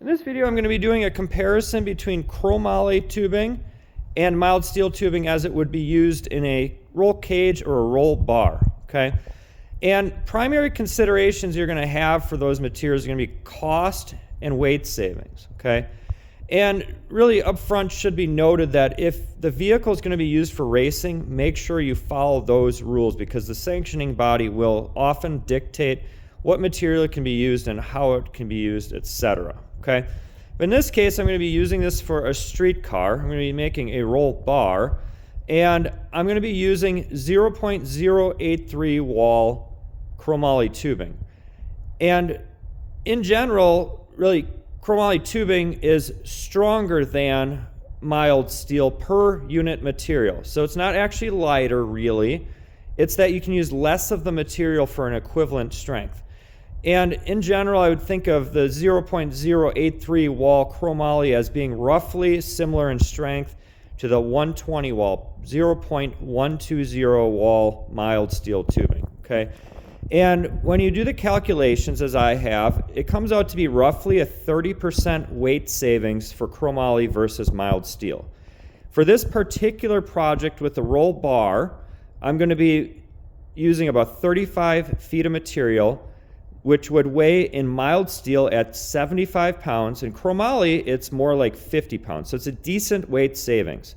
In this video, I'm going to be doing a comparison between chromoly tubing and mild steel tubing as it would be used in a roll cage or a roll bar, okay? And primary considerations you're going to have for those materials are going to be cost and weight savings, okay? And really up front should be noted that if the vehicle is going to be used for racing, make sure you follow those rules because the sanctioning body will often dictate what material can be used and how it can be used, etc. Okay? But in this case, I'm going to be using this for a street car. I'm going to be making a roll bar, and I'm going to be using 0.083 wall chromoly tubing. And in general, really, chromoly tubing is stronger than mild steel per unit material. So it's not actually lighter, really. It's that you can use less of the material for an equivalent strength. And in general, I would think of the 0.083 wall chromoly as being roughly similar in strength to the 120 wall, 0.120 wall mild steel tubing, okay? And when you do the calculations, as I have, it comes out to be roughly a 30% weight savings for chromoly versus mild steel. For this particular project with the roll bar, I'm going to be using about 35 feet of material, which would weigh in mild steel at 75 pounds. In chromoly, it's more like 50 pounds. So it's a decent weight savings.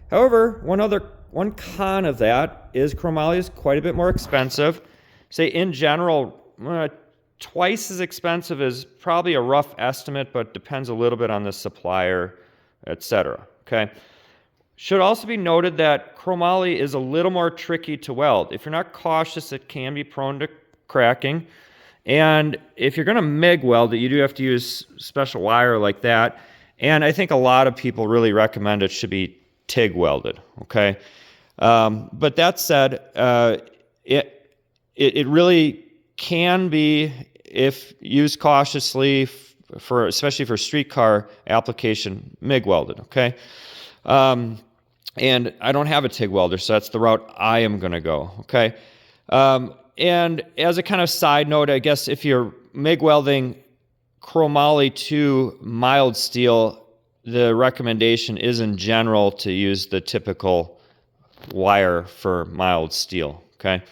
However, one con of that is chromoly is quite a bit more expensive. Say in general, twice as expensive is probably a rough estimate, but depends a little bit on the supplier, etc. Okay. Should also be noted that chromoly is a little more tricky to weld. If you're not cautious, it can be prone to cracking. And if you're going to MIG weld it, you do have to use special wire like that. And I think a lot of people really recommend it should be TIG welded. Okay. But that said, it really can be, if used cautiously, especially for streetcar application, MIG welded, okay? And I don't have a TIG welder, so that's the route I am going to go, okay? And as a kind of side note, I guess if you're MIG welding chromoly to mild steel, the recommendation is in general to use the typical wire for mild steel, okay?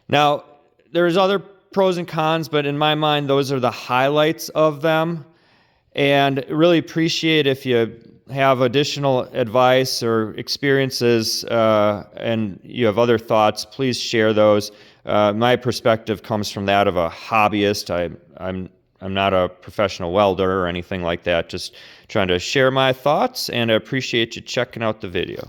Now, there's other pros and cons, but in my mind, those are the highlights of them. And really appreciate if you have additional advice or experiences and you have other thoughts, please share those. My perspective comes from that of a hobbyist. I'm not a professional welder or anything like that, just trying to share my thoughts, and I appreciate you checking out the video.